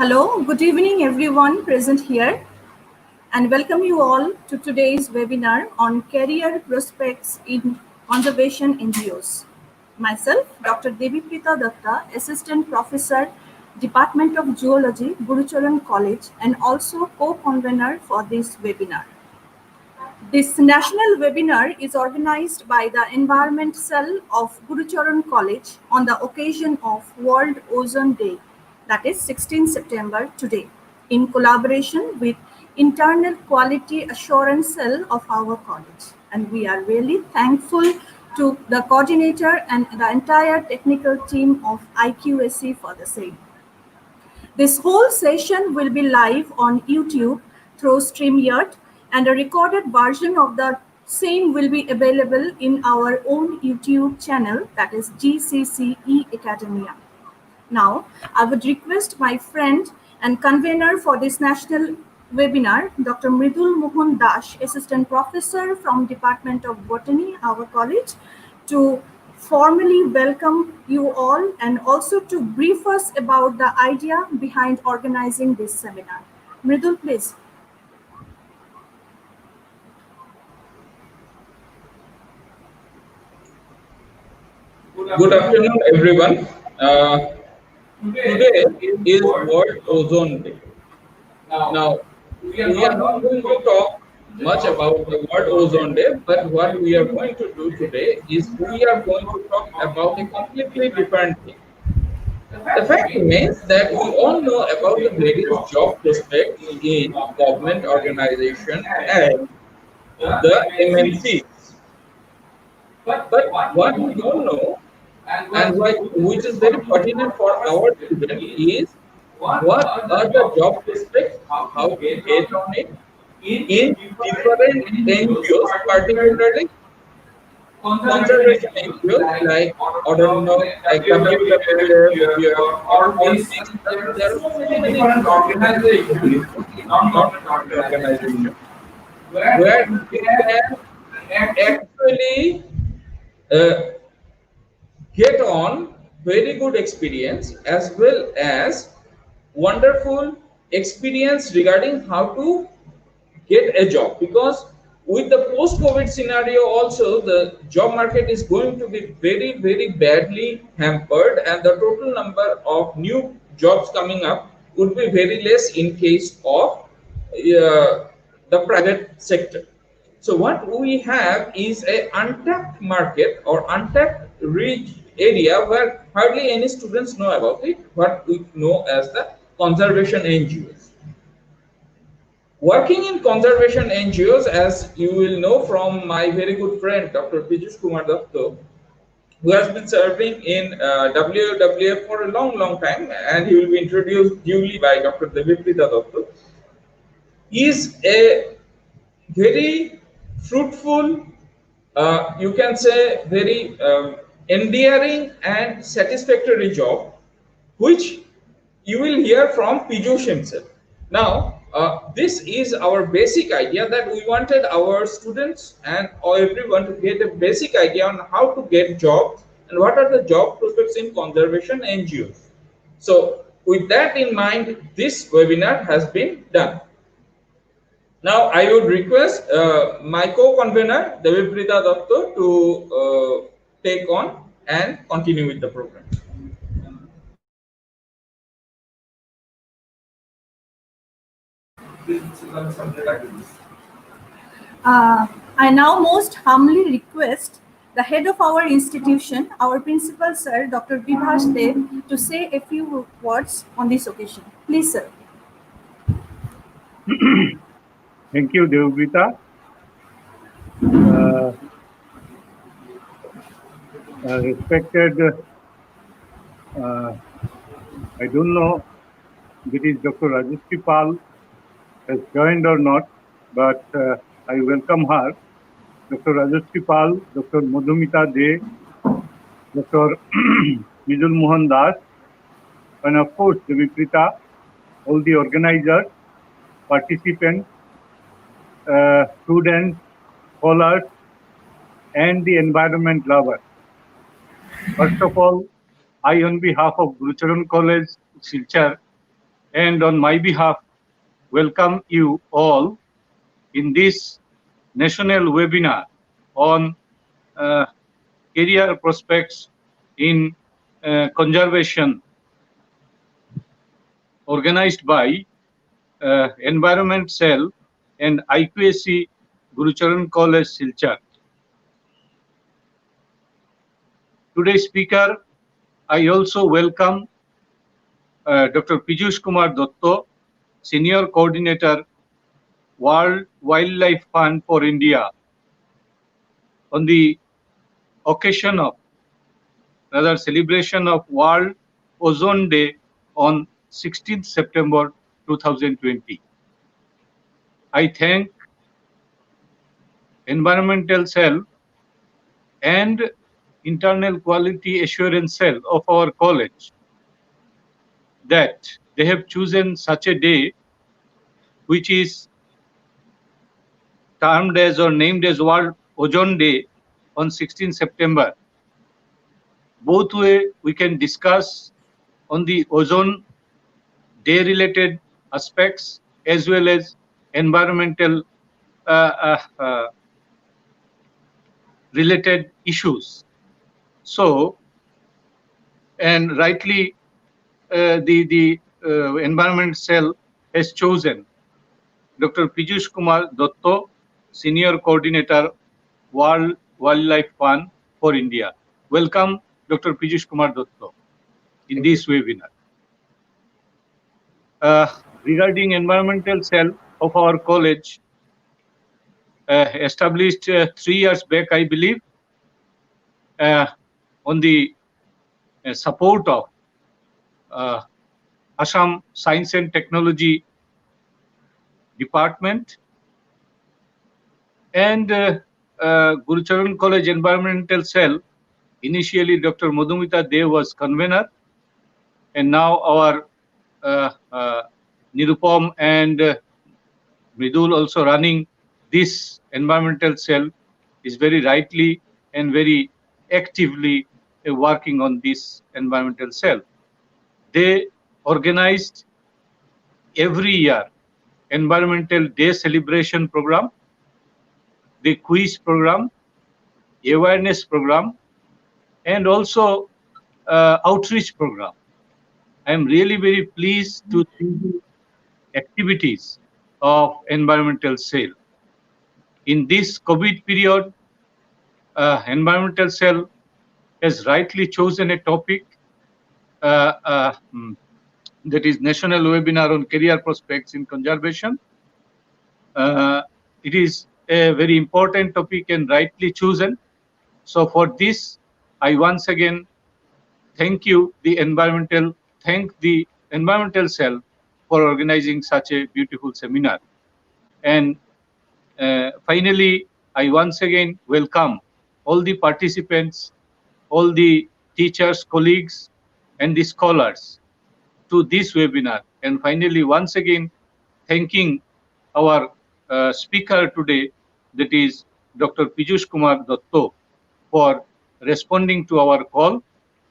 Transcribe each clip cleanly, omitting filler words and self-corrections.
Hello, good evening everyone present here and welcome you all to today's webinar on career prospects in conservation NGOs. Myself, Dr. Deviprita Datta, Assistant Professor, Department of Zoology, Gurucharan College and also co-convener for this webinar. This national webinar is organized by the Environment Cell of Gurucharan College on the occasion of World Ozone Day, that is 16 September today, in collaboration with Internal Quality Assurance Cell of our college. And we are really thankful to the coordinator and the entire technical team of IQAC for the same. This whole session will be live on YouTube through StreamYard, and a recorded version of the same will be available in our own YouTube channel, that is GCCE Academia. Now, I would request my friend and convener for this national webinar, Dr. Mridul Mohan Das, Assistant Professor from Department of Botany, our college, to formally welcome you all and also to brief us about the idea behind organizing this seminar. Mridul, please. Good afternoon, everyone. Today is World Ozone Day. Now, we are not going to talk much about the World Ozone Day, but what we are going to do today is we are going to talk about a completely different thing. The fact remains that we all know about the various job prospects in government organization and the MNCs. But what we don't know and which is very pertinent for our student is what are the job prospects, how to get on it in different NGOs, particularly conservation NGOs like like WWF, or all these. There are so many different organizations, non-government organizations, where we can actually uh, get on very good experience as well as wonderful experience regarding how to get a job, because with the post-COVID scenario also the job market is going to be very badly hampered, and the total number of new jobs coming up would be very less in case of the private sector. So what we have is a untapped market or untapped rich area where hardly any students know about it, what we know as the conservation NGOs. Working in conservation NGOs, as you will know from my very good friend Dr. P Joshkumar, who has been serving in WWF for a long time, and he will be introduced duly by Dr. Deviprita Datta, is a very fruitful, you can say very endearing and satisfactory job, which you will hear from P Josh himself. Now, this is our basic idea, that we wanted our students and everyone to get a basic idea on how to get jobs and what are the job prospects in conservation NGOs. So, with that in mind, this webinar has been done. Now, I would request my co-convener, Deviprita Datta, to take on and continue with the program. I now most humbly request the head of our institution, our principal sir, Dr. Vibhas Dev, to say a few words on this occasion. Please, sir. Thank you, Deviprita. Respected, I don't know if it is Dr. Rajesh Pal has joined or not, but I welcome her. Dr. Rajesh Pal, Dr. Madhumita De, Dr. Mridul Mohan Das, and of course Deviprita, all the organizers, participants, students, scholars, and the environment lovers. First of all, I, on behalf of Gurucharan College, Silchar, and on my behalf, welcome you all in this national webinar on career prospects in conservation, organized by Environment Cell and IQAC Gurucharan College, Silchar. Today's speaker, I also welcome Dr. P Joshkumar Dotto, Senior Coordinator, World Wildlife Fund for India, on the occasion of, rather celebration of World Ozone Day on 16th September 2020. I thank Environmental Cell and Internal Quality Assurance Cell of our college that they have chosen such a day which is termed as or named as World Ozone Day on 16 September. Both way we can discuss on the ozone day related aspects as well as environmental related issues. So, and rightly the Environment Cell has chosen Dr. P Joshkumar Dotto, Senior Coordinator, World Wildlife Fund for India. Welcome, Dr. P Joshkumar Dotto, in this webinar. Regarding Environmental Cell of our college, established 3 years back, I believe, on the support of Assam Science and Technology Department and Gurucharan College Environmental Cell. Initially, Dr. Madhumita Dev was convener, and now our Nirupam and Mridul also running this environmental cell is very rightly and very actively working on this environmental cell. They organized every year environmental day celebration program, the quiz program, awareness program, and also outreach program. I am really very pleased to see the activities of environmental cell. In this COVID period, environmental cell has rightly chosen a topic that is National Webinar on Career Prospects in Conservation. It is a very important topic and rightly chosen. So for this, I once again thank the environmental cell for organizing such a beautiful seminar. And finally, I once again welcome all the participants, all the teachers, colleagues, and the scholars to this webinar. And finally, once again, thanking our speaker today, that is Dr. P Joshkumar Dotto, for responding to our call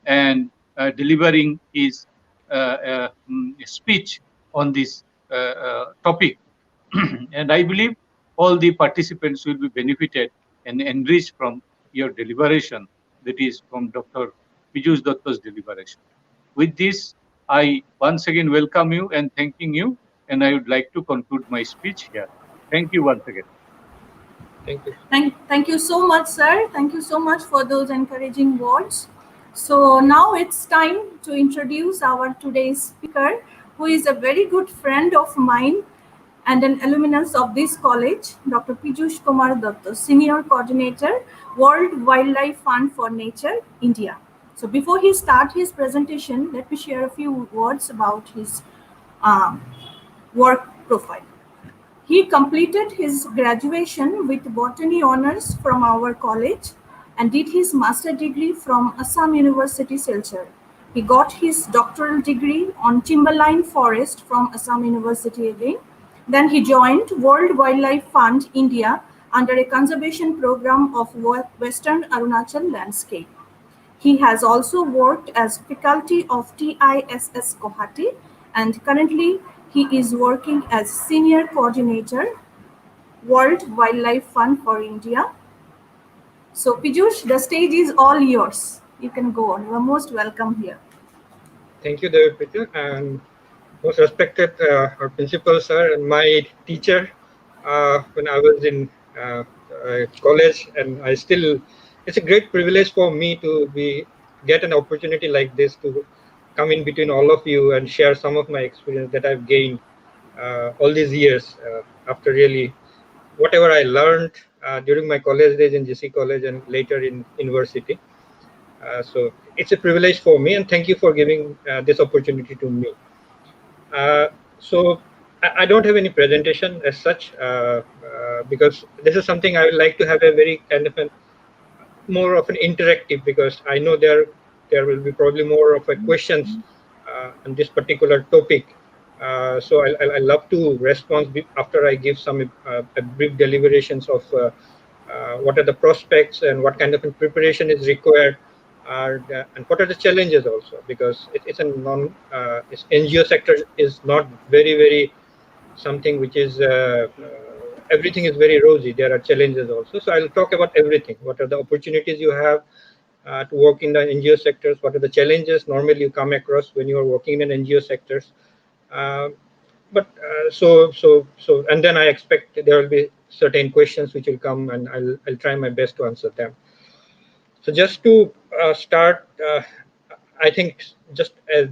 and delivering his speech on this topic. And I believe all the participants will be benefited and enriched from your deliberation, that is from Dr. Piyush Dotto's deliberation. With this, I once again welcome you and thanking you, and I would like to conclude my speech here. Thank you once again. Thank you. Thank you so much, sir. Thank you so much for those encouraging words. So now it's time to introduce our today's speaker, who is a very good friend of mine and an alumnus of this college, Dr. P Joshkumar Dotto, Senior Coordinator, World Wildlife Fund for Nature, India. So before he starts his presentation, let me share a few words about his work profile. He completed his graduation with botany honors from our college and did his master degree from Assam University, Silchar. He got his doctoral degree on timberline forest from Assam University again. Then he joined World Wildlife Fund India under a conservation program of Western Arunachal landscape. He has also worked as faculty of TISS Guwahati and currently he is working as Senior Coordinator, World Wildlife Fund for India. So Piyush, the stage is all yours. You can go on. You are most welcome here. Thank you, David Peter, and most respected our principal sir and my teacher when I was in college, and I still. It's a great privilege for me to be get an opportunity like this to come in between all of you and share some of my experience that I've gained all these years after really whatever I learned during my college days in GC College and later in university. So it's a privilege for me, and thank you for giving this opportunity to me. So I don't have any presentation as such because this is something I would like to have a very kind of an more of an interactive, because I know there will be probably more of a questions on this particular topic. So I love to respond after I give some a brief deliberations of what are the prospects and what kind of preparation is required, and what are the challenges also, because it's a it's NGO sector is not very something which is everything is very rosy. There are challenges also. So I'll talk about everything. What are the opportunities you have to work in the NGO sectors? What are the challenges normally you come across when you are working in NGO sectors? Uh, but and then I expect there will be certain questions which will come, and I'll try my best to answer them. So just to start, I think just as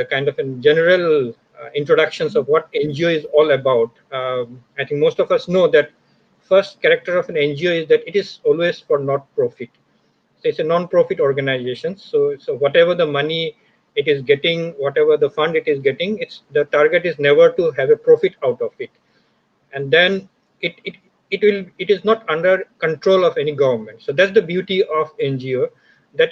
kind of in general introductions of what NGO is all about. I think most of us know that first character of an NGO is that it is always for not profit. So it's a non-profit organization. So whatever the money it is getting, whatever the fund it is getting, it's the target is never to have a profit out of it. And then it it it is not under control of any government. So that's the beauty of NGO, that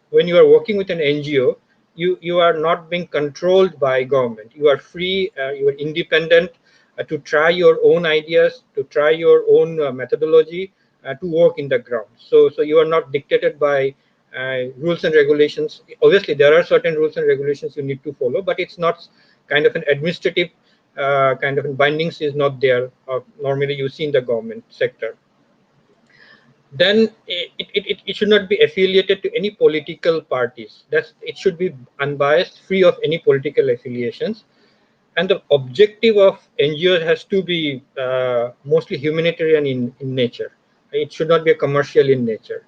when you are working with an NGO, you are not being controlled by government. You are free, you are independent to try your own ideas, to try your own methodology, to work in the ground. So you are not dictated by rules and regulations. Obviously there are certain rules and regulations you need to follow, but it's not kind of an administrative kind of bindings is not there, normally you see in the government sector. Then it should not be affiliated to any political parties. It should be unbiased, free of any political affiliations. And the objective of NGOs has to be mostly humanitarian in nature. It should not be a commercial in nature.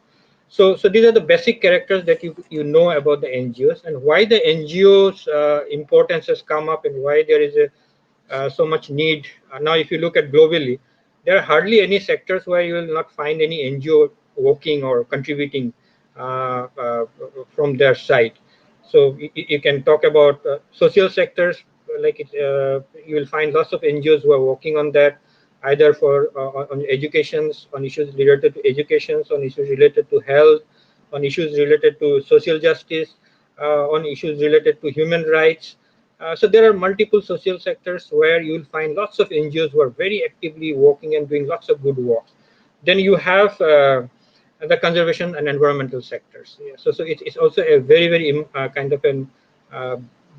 So these are the basic characters that you know about the NGOs, and why the NGOs importance has come up, and why there is a so much need. Now, if you look at globally, there are hardly any sectors where you will not find any NGO working or contributing from their side. So you can talk about social sectors, like you will find lots of NGOs who are working on that, either for on educations, on issues related to educations, on issues related to health, on issues related to social justice, on issues related to human rights. So there are multiple social sectors where you will find lots of NGOs who are very actively working and doing lots of good work. Then you have the conservation and environmental sectors. Yeah, so it's also a very kind of an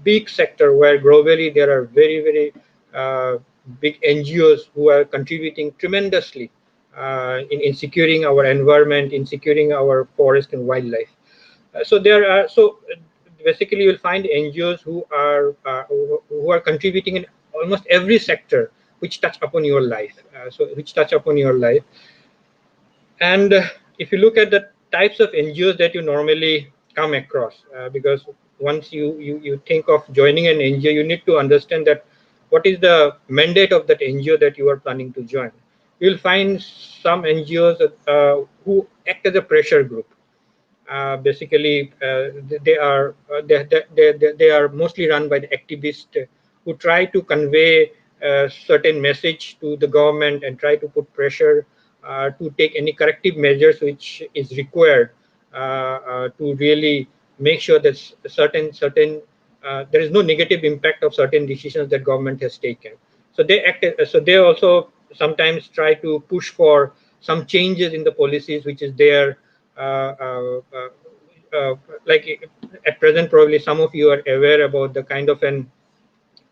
big sector where globally there are very big NGOs who are contributing tremendously in securing our environment, in securing our forest and wildlife. So there are basically you'll find NGOs who are contributing in almost every sector which touch upon your life. Which touch upon your life. And if you look at the types of NGOs that you normally come across, because once you think of joining an NGO, you need to understand that what is the mandate of that NGO that you are planning to join. You'll find some NGOs who act as a pressure group. Basically, they are mostly run by the activists who try to convey a certain message to the government and try to put pressure to take any corrective measures which is required to really make sure that certain there is no negative impact of certain decisions that government has taken. So they also sometimes try to push for some changes in the policies which is there, like at present, probably some of you are aware about the kind of an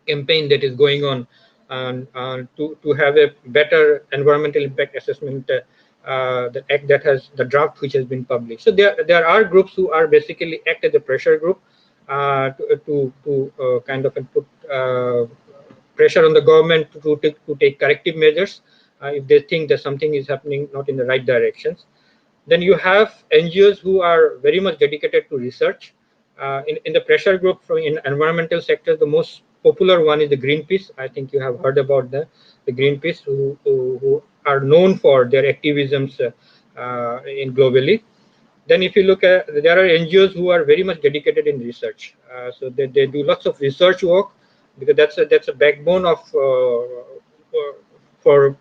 campaign that is going on to have a better environmental impact assessment, the act that has the draft which has been published. So there are groups who are basically act as a pressure group to kind of put pressure on the government to take corrective measures if they think that something is happening not in the right directions. Then you have NGOs who are very much dedicated to research. In the pressure group from in environmental sector, the most popular one is the Greenpeace. I think you have heard about the Greenpeace, who are known for their activisms in globally. Then if you look at, there are NGOs who are very much dedicated in research. So they do lots of research work, because that's a backbone of for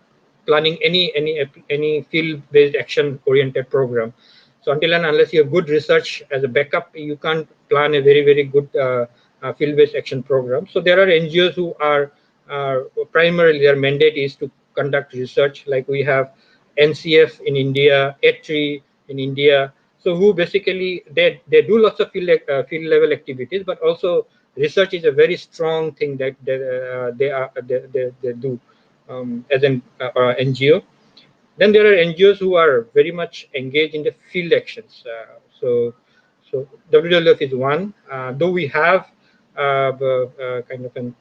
planning any field-based action-oriented program. So until and unless you have good research as a backup, you can't plan a very good field-based action program. So there are NGOs who are primarily their mandate is to conduct research, like we have NCF in India, ETRI in India. So who basically they do lots of field level activities, but also research is a very strong thing that they do as an NGO. Then there are NGOs who are very much engaged in the field actions. So WWF is one, though we have kind of an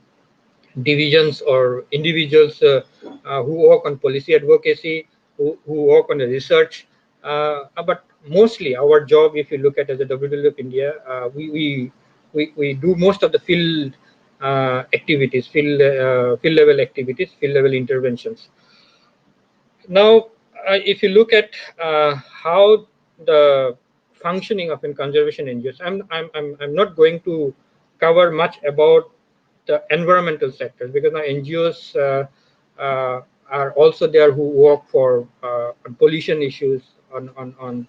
divisions or individuals who work on policy advocacy, who work on the research. But mostly our job, if you look at as a WWF India, we do most of the field activities, field level activities, field level interventions. Now, if you look at how the functioning of in conservation NGOs, I'm not going to cover much about the environmental sectors, because now NGOs are also there who work for on pollution issues, on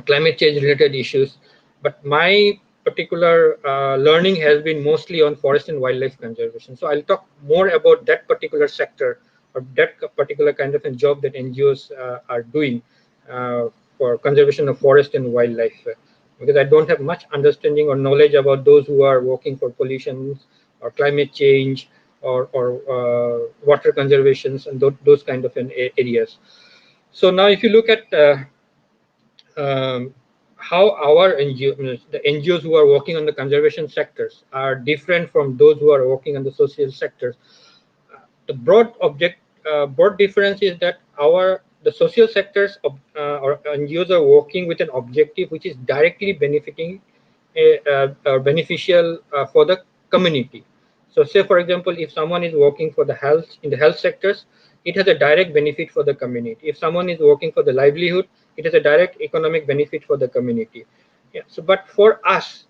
climate change related issues. But my particular learning has been mostly on forest and wildlife conservation. So I'll talk more about that particular sector, or that particular kind of a job that NGOs are doing for conservation of forest and wildlife, because I don't have much understanding or knowledge about those who are working for pollution or climate change or water conservations and those kind of areas. So now if you look at how our the NGOs who are working on the conservation sectors are different from those who are working on the social sectors. The broad difference is that the social sectors or NGOs are working with an objective which is directly benefiting beneficial for the community. So say for example, if someone is working for the health in the health sectors, it has a direct benefit for the community. If someone is working for the livelihood, it has a direct economic benefit for the community. Yeah. So but for us,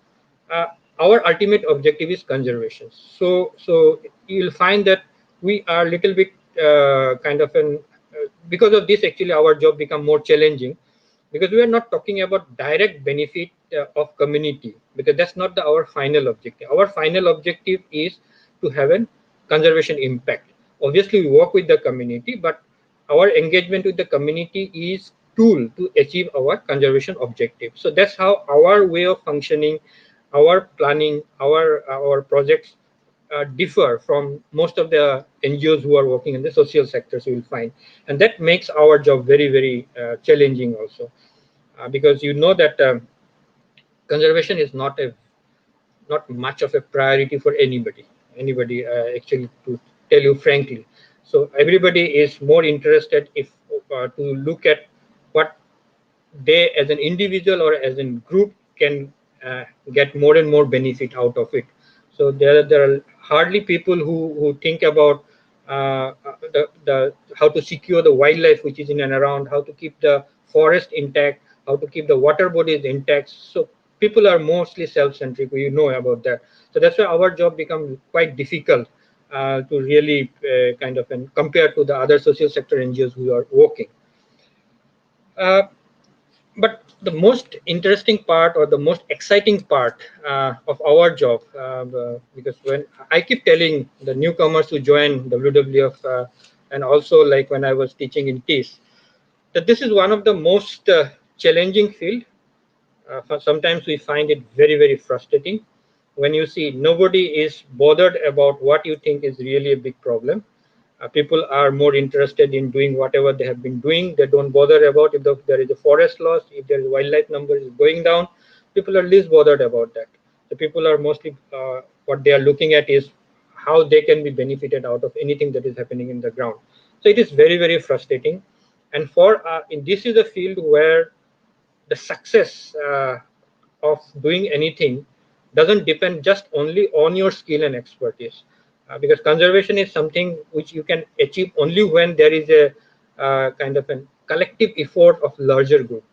uh, our ultimate objective is conservation. So you'll find that we are a little bit kind of an because of this, actually our job become more challenging, because we are not talking about direct benefit of community, because that's not our final objective. Our final objective is to have a conservation impact. Obviously we work with the community, but our engagement with the community is tool to achieve our conservation objective. So that's how our way of functioning, our planning, our projects differ from most of the NGOs who are working in the social sectors, you will find. And that makes our job very challenging also, because you know that conservation is not much of a priority for anybody actually, to tell you frankly. So everybody is more interested if to look at what they as an individual or as a group can get more and more benefit out of it. So there are hardly people who think about the how to secure the wildlife which is in and around, how to keep the forest intact, how to keep the water bodies intact. So people are mostly self-centric, you know about that. So that's why our job becomes quite difficult to really kind of compare to the other social sector NGOs who are working. Uh, but the most interesting part or the most exciting part of our job, because when I keep telling the newcomers who join WWF, and also like when I was teaching in TIS, that this is one of the most challenging field, sometimes we find it very, very frustrating when you see nobody is bothered about what you think is really a big problem. People are more interested in doing whatever they have been doing. They don't bother about if there is a forest loss, if there is wildlife number is going down. People are least bothered about that. The people are mostly what they are looking at is how they can be benefited out of anything that is happening in the ground. So it is very, very frustrating. And for in this is a field where the success of doing anything doesn't depend just only on your skill and expertise, because conservation is something which you can achieve only when there is a kind of a collective effort of larger group.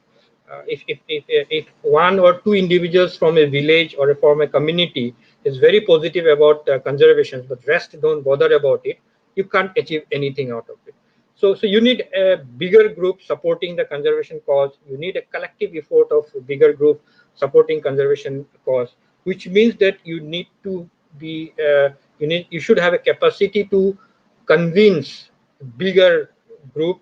If one or two individuals from a village or from a community is very positive about conservation, but rest don't bother about it, you can't achieve anything out of it. So you need a bigger group supporting the conservation cause. You need a collective effort of a bigger group supporting conservation cause, which means that you need to be you should have a capacity to convince bigger group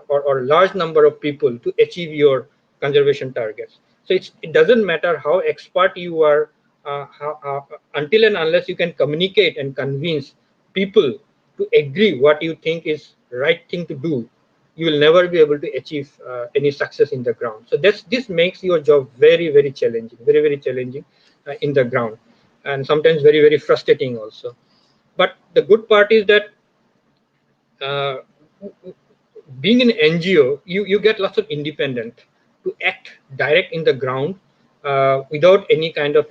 or large number of people to achieve your conservation targets. So it doesn't matter how expert you are, until and unless you can communicate and convince people to agree what you think is right thing to do, you will never be able to achieve any success in the ground. So this makes your job very, very challenging, very, very challenging in the ground, and sometimes very, very frustrating also. But the good part is that uh, being an NGO, you get lots of independent to act direct in the ground without any kind of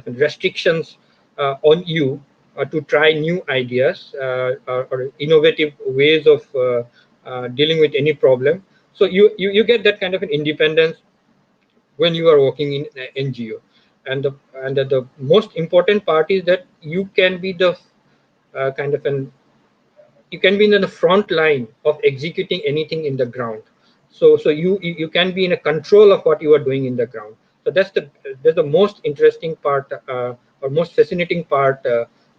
restrictions on you to try new ideas or innovative ways of dealing with any problem. So you get that kind of an independence when you are working in NGO, and the most important part is that you can be the kind of an you can be in the front line of executing anything in the ground. So you can be in a control of what you are doing in the ground. So that's the most interesting part or most fascinating part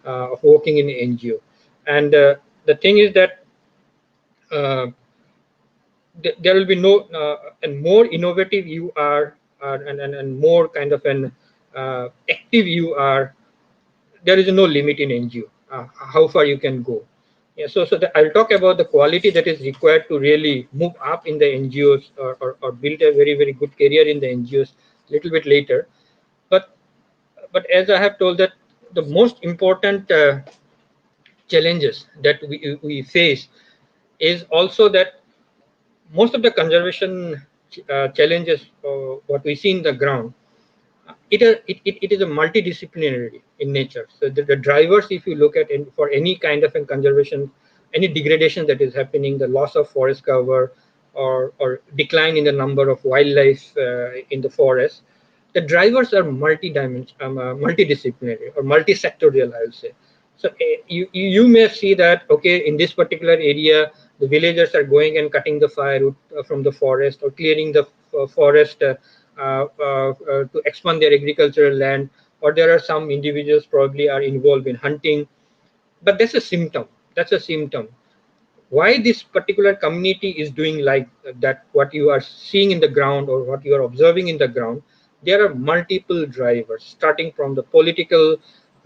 of working in NGO. And the thing is that uh, there will be no and more innovative you are, and more kind of an active you are, there is no limit in NGO how far you can go. Yeah, so I'll talk about the quality that is required to really move up in the NGOs, or build a very, very good career in the NGOs a little bit later. But but as I have told, that the most important challenges that we face is also that most of the conservation challenges what we see in the ground, it is a multidisciplinary in nature. So the drivers, if you look at for any kind of a conservation, any degradation that is happening, the loss of forest cover, or decline in the number of wildlife in the forest, the drivers are multidisciplinary or multi-sectorial, I would say. So you may see that, okay, in this particular area, the villagers are going and cutting the firewood from the forest, or clearing the forest to expand their agricultural land, or there are some individuals probably are involved in hunting. But that's a symptom why this particular community is doing like that. What you are seeing in the ground, or what you are observing in the ground, there are multiple drivers, starting from the political,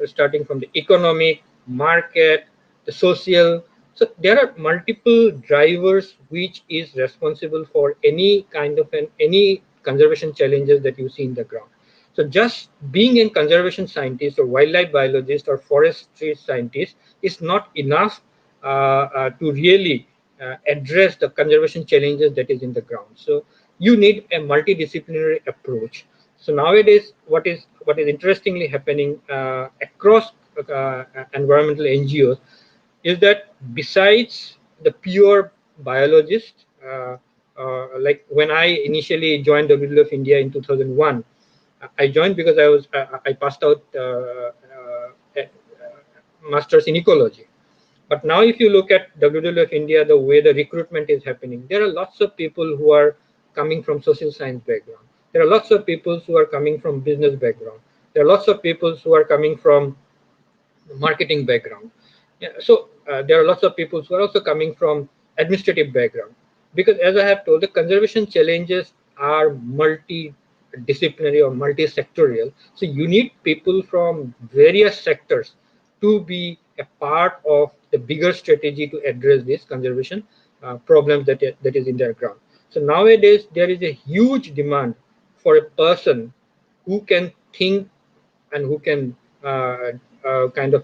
starting from the economic, market, the social. So there are multiple drivers which is responsible for any kind of any conservation challenges that you see in the ground. So just being a conservation scientist or wildlife biologist or forestry scientist is not enough to really address the conservation challenges that is in the ground. So you need a multidisciplinary approach. So nowadays, what is interestingly happening across environmental NGOs is that besides the pure biologist, like when I initially joined WWF India in 2001, I joined because I passed out masters in ecology. But now, if you look at WWF India, the way the recruitment is happening, there are lots of people who are coming from social science background. There are lots of people who are coming from business background. There are lots of people who are coming from marketing background. Yeah, so there are lots of people who are also coming from administrative background. Because as I have told, the conservation challenges are multidisciplinary or multi-sectorial. So you need people from various sectors to be a part of the bigger strategy to address this conservation problems that is in their ground. So nowadays there is a huge demand for a person who can think and who can kind of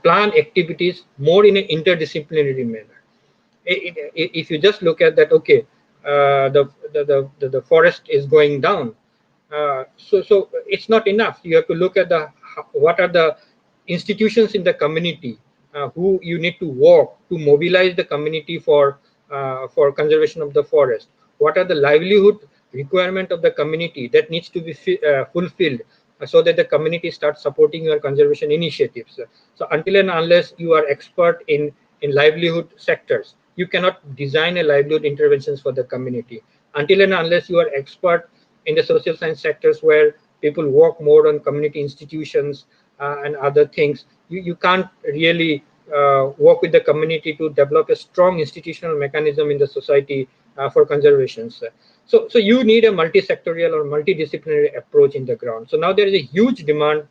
plan activities more in an interdisciplinary manner. If you just look at that, okay, the forest is going down, so it's not enough. You have to look at the what are the institutions in the community who you need to work to mobilize the community for conservation of the forest. What are the livelihood requirement of the community that needs to be fulfilled so that the community starts supporting your conservation initiatives. So until and unless you are expert in livelihood sectors, you cannot design a livelihood interventions for the community. Until and unless you are expert in the social science sectors where people work more on community institutions and other things, you can't really work with the community to develop a strong institutional mechanism in the society for conservation. So you need a multi-sectorial or multidisciplinary approach in the ground. So now there is a huge demand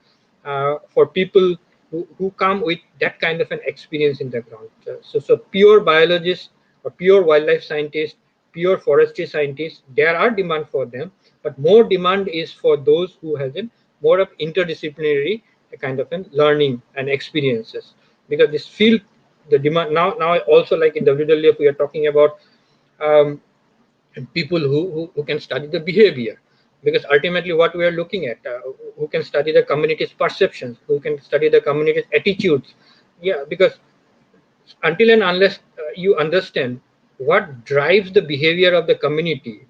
for people who come with that kind of an experience in the ground. So pure biologists or pure wildlife scientists, pure forestry scientists, there are demand for them, but more demand is for those who has a more of interdisciplinary kind of an learning and experiences. Because this field, the demand now also, like in WWF, we are talking about people who can study the behavior, because ultimately what we are looking at, who can study the community's perceptions, who can study the community's attitudes. Yeah, because until and unless you understand what drives the behavior of the community,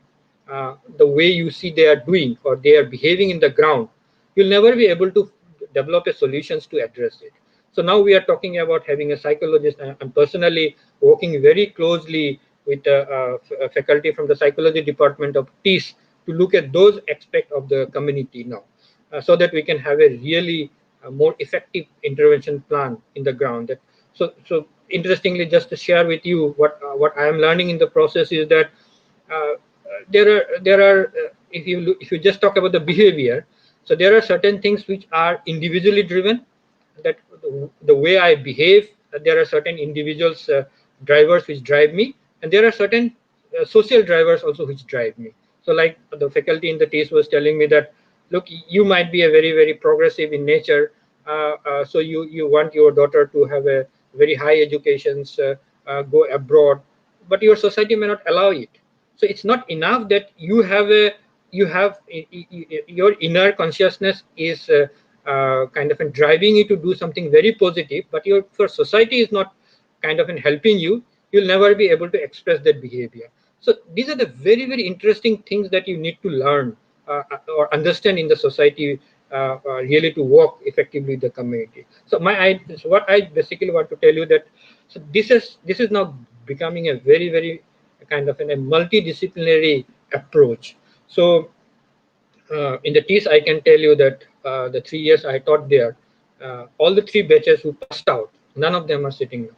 the way you see they are doing or they are behaving in the ground, you'll never be able to develop a solutions to address it. So now we are talking about having a psychologist. I'm personally working very closely with a faculty from the psychology department of TIS to look at those aspects of the community now, so that we can have a really more effective intervention plan in the ground. So interestingly, just to share with you what I am learning in the process is that uh, there are if you just talk about the behavior, so there are certain things which are individually driven, that the way I behave, there are certain individuals drivers which drive me, and there are certain social drivers also which drive me. So like the faculty in the TASE was telling me that, look, you might be a very progressive in nature, so you want your daughter to have a very high educations, go abroad, but your society may not allow it. So it's not enough that you have your inner consciousness is kind of driving you to do something very positive, but your society is not kind of helping you. You'll never be able to express that behavior. So these are the very interesting things that you need to learn or understand in the society, really to work effectively with the community. So what I basically want to tell you that, so this is now becoming a very kind of a multidisciplinary approach. So in the TIS, I can tell you that the 3 years I taught there, all the three batches who passed out, none of them are sitting now.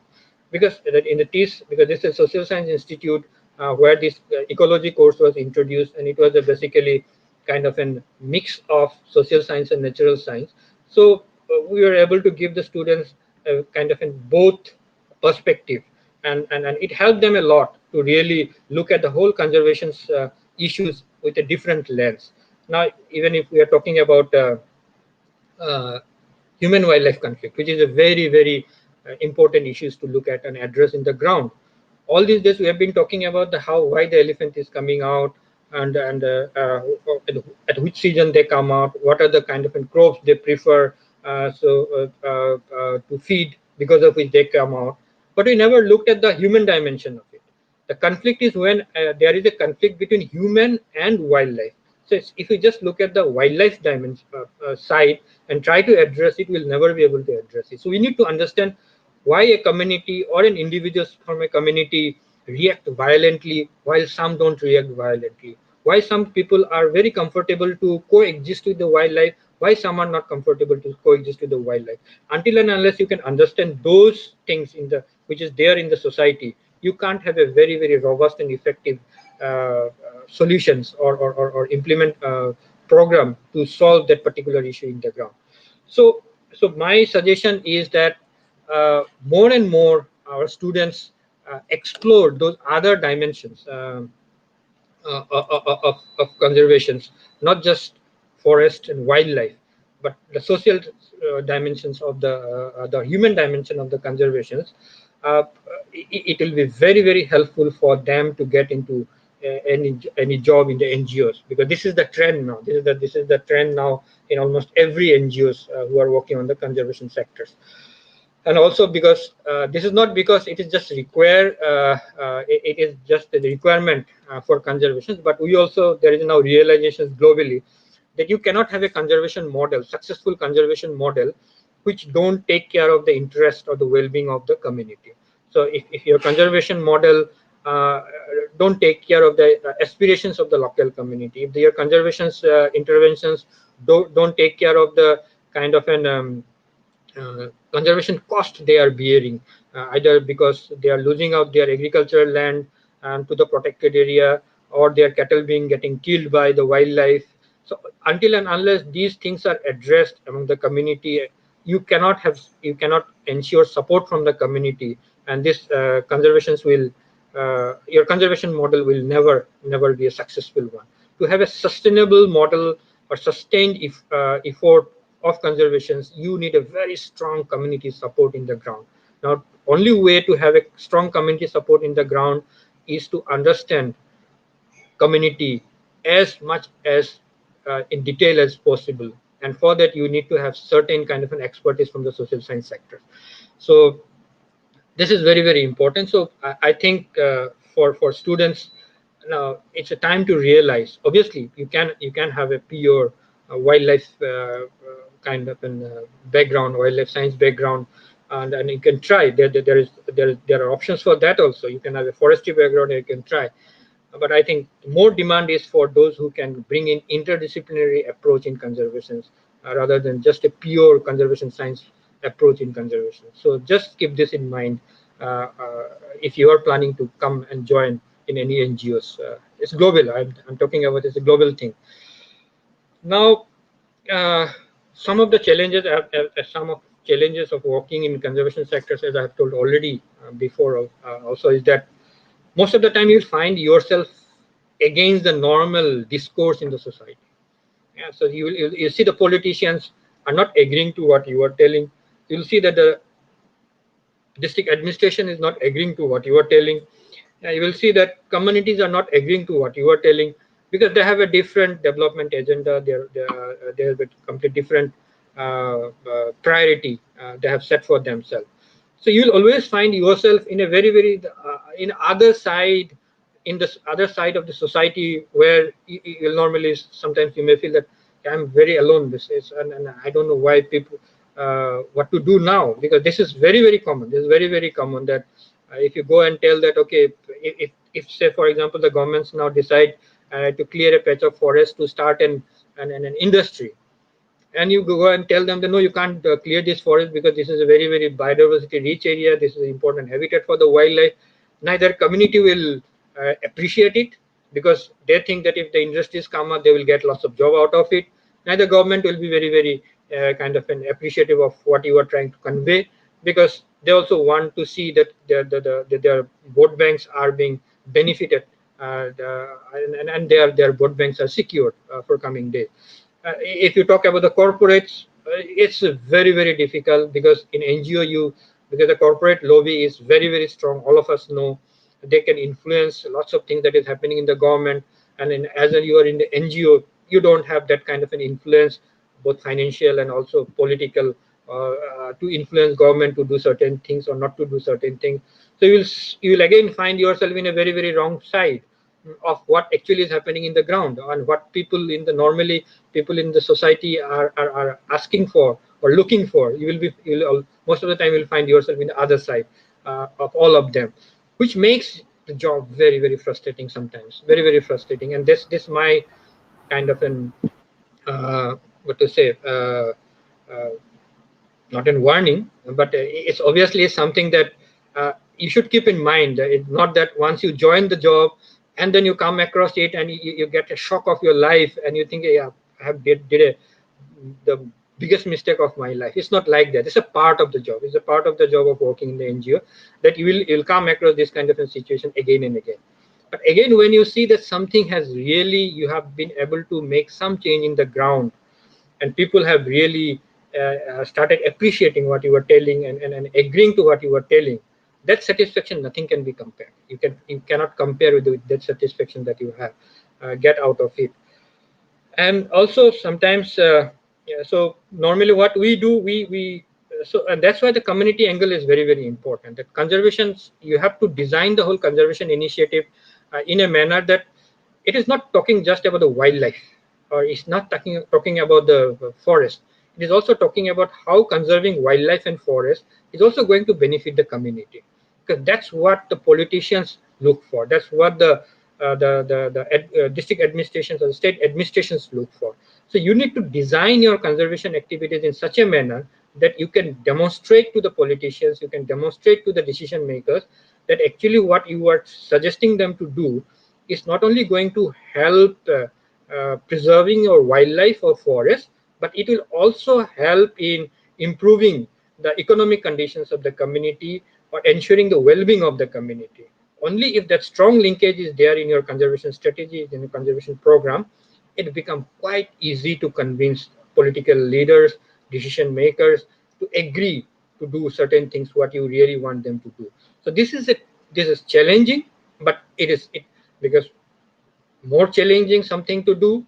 Because that in the TIS, because this is a social science institute where this ecology course was introduced, and it was a basically kind of a mix of social science and natural science. So we were able to give the students a kind of a both perspective, and it helped them a lot to really look at the whole conservation issues with a different lens. Now, even if we are talking about uh, human wildlife conflict, which is a very important issues to look at and address in the ground. All these days we have been talking about the how why the elephant is coming out, and at which season they come out, what are the kind of crops they prefer, to feed, because of which they come out. But we never looked at the human dimension of it. The conflict is when there is a conflict between human and wildlife. So if you just look at the wildlife dimension side and try to address it, we'll never be able to address it. So we need to understand why a community or an individual from a community react violently while some don't react violently. Why some people are very comfortable to coexist with the wildlife, why some are not comfortable to coexist with the wildlife. Until and unless you can understand those things in the which is there in the society, you can't have a very robust and effective solutions or implement a program to solve that particular issue in the ground. So my suggestion is that more and more our students explore those other dimensions of conservations, not just forest and wildlife, but the social dimensions of the human dimension of the conservations. Uh, it will be very helpful for them to get into any job in the NGOs, because this is the trend now. This is the trend now in almost every NGOs who are working on the conservation sectors. And also because this is not because it is just require it is just the requirement for conservation, but we also, there is now realizations globally that you cannot have a conservation model, successful conservation model, which don't take care of the interest or the well-being of the community. So if your conservation model uh, don't take care of the aspirations of the local community, if your conservation interventions don't take care of the kind of an conservation cost they are bearing, either because they are losing out their agricultural land to the protected area, or their cattle being getting killed by the wildlife. So until and unless these things are addressed among the community, you cannot ensure support from the community, and this conservations will your conservation model will never be a successful one. To have a sustainable model or sustained effort of conservations, you need a very strong community support in the ground. Now, only way to have a strong community support in the ground is to understand community as much as in detail as possible, and for that you need to have certain kind of an expertise from the social science sector. So this is very important. So I think for students now, it's a time to realize, obviously you can have a pure wildlife kind of an background, wildlife science background, and you can try. There are options for that also. You can have a forestry background, you can try. But I think more demand is for those who can bring in interdisciplinary approach in conservation, rather than just a pure conservation science approach in conservation. So just keep this in mind if you are planning to come and join in any NGOs. It's global. I'm talking about, it's a global thing. Now, some of the challenges, of working in conservation sectors, as I have told already before, also is that most of the time you'll find yourself against the normal discourse in the society. Yeah, so you see the politicians are not agreeing to what you are telling. You'll see that the district administration is not agreeing to what you are telling. You will see that communities are not agreeing to what you are telling, because they have a different development agenda. They have a complete different priority they have set for themselves. So you'll always find yourself in a very in other side, in this other side of the society, where you'll normally, sometimes you may feel that I'm very alone. This is, and I don't know why people what to do now, because this is very common. This is very common that if you go and tell that, okay, if say for example the governments now decide to clear a patch of forest to start an industry, and you go and tell them that no, you can't clear this forest because this is a very biodiversity rich area, this is an important habitat for the wildlife, neither community will appreciate it, because they think that if the industries come up, they will get lots of job out of it. Neither government will be very kind of an appreciative of what you are trying to convey, because they also want to see that their vote banks are being benefited, and their vote banks are secured for coming days. If you talk about the corporates, it's very difficult, because in NGO because the corporate lobby is very strong. All of us know they can influence lots of things that is happening in the government, and as you are in the NGO, you don't have that kind of an influence, both financial and also political, to influence government to do certain things or not to do certain things. So you will again find yourself in a very wrong side of what actually is happening in the ground, and what normally people in the society are asking for or looking for. Most of the time you'll find yourself in the other side of all of them, which makes the job very frustrating sometimes, very frustrating. And this my kind of an what to say, uh, not in warning, but it's obviously something that you should keep in mind. It's not that once you join the job, and then you come across it and you get a shock of your life and you think, yeah, I have did the biggest mistake of my life. It's not like that. It's a part of the job. It's a part of the job of working in the NGO, that you'll come across this kind of a situation again and again. But again, when you see that something has really, you have been able to make some change in the ground, and people have really started appreciating what you were telling, and agreeing to what you were telling, that satisfaction, nothing can be compared. You cannot compare with that satisfaction that you have get out of it. And also sometimes yeah, so normally what we do, we so, and that's why the community angle is very, very important. That conservation, you have to design the whole conservation initiative in a manner that it is not talking just about the wildlife, or it's not talking about the forest. It is also talking about how conserving wildlife and forest is also going to benefit the community, because that's what the politicians look for. That's what the district administrations or the state administrations look for. So you need to design your conservation activities in such a manner that you can demonstrate to the politicians, you can demonstrate to the decision makers that actually what you are suggesting them to do is not only going to help preserving your wildlife or forest, but it will also help in improving the economic conditions of the community or ensuring the well-being of the community. Only if that strong linkage is there in your conservation strategy, in your conservation program, it becomes quite easy to convince political leaders, decision makers to agree to do certain things what you really want them to do. So this is challenging, but it because more challenging something to do,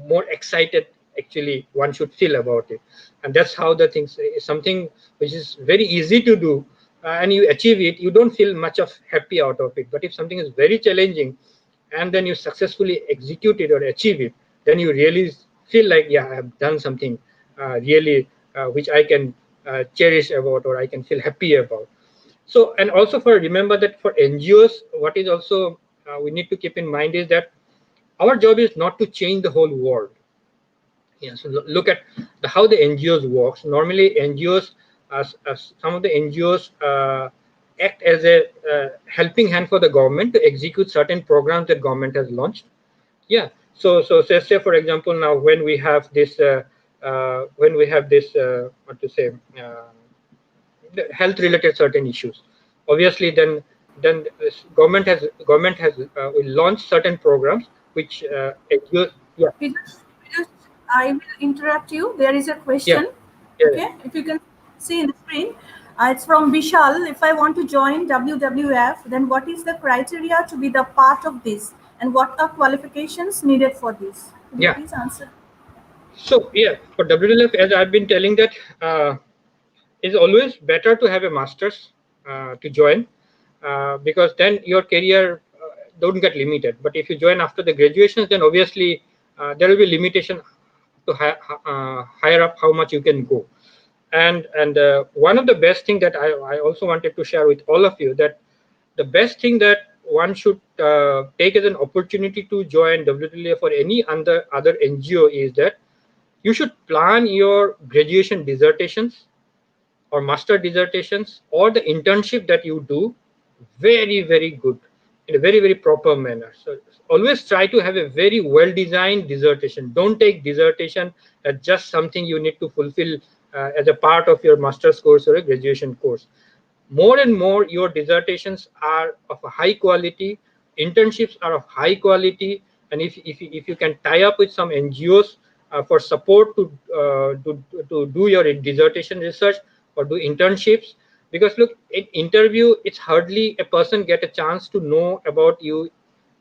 more excited actually one should feel about it. And that's how the things, something which is very easy to do and you achieve it, you don't feel much of happy out of it. But if something is very challenging and then you successfully execute it or achieve it, then you really feel like, yeah, I have done something really which I can cherish about, or I can feel happy about. So, and also for remember that for NGOs, what is also we need to keep in mind is that our job is not to change the whole world. Yeah, so look at how the NGOs works. Normally, NGOs, as some of the NGOs act as a helping hand for the government to execute certain programs that government has launched. Yeah. So say for example, now when we have this what to say, health related certain issues, obviously then this government has will launch certain programs which NGOs, yeah, Just, I will interrupt you. There is a yeah, question. yeah, Okay, if you can see in the screen, it's from Vishal. If I want to join WWF, then what is the criteria to be the part of this, and what are qualifications needed for this? Could you yeah. please answer? So yeah, for WLF, as I've been telling that it's always better to have a master's to join, because then your career don't get limited. But if you join after the graduations, then obviously there will be limitation to higher up how much you can go. And one of the best thing that I also wanted to share with all of you, that the best thing that one should take as an opportunity to join WWF or any other NGO is that you should plan your graduation dissertations or master dissertations or the internship that you do very, very good, in a very, very proper manner. So always try to have a very well designed dissertation. Don't take dissertation as just something you need to fulfill as a part of your master's course or a graduation course. More and more your dissertations are of a high quality, internships are of high quality, and if you can tie up with some NGOs for support to do your dissertation research or do internships. Because look, in interview it's hardly a person get a chance to know about you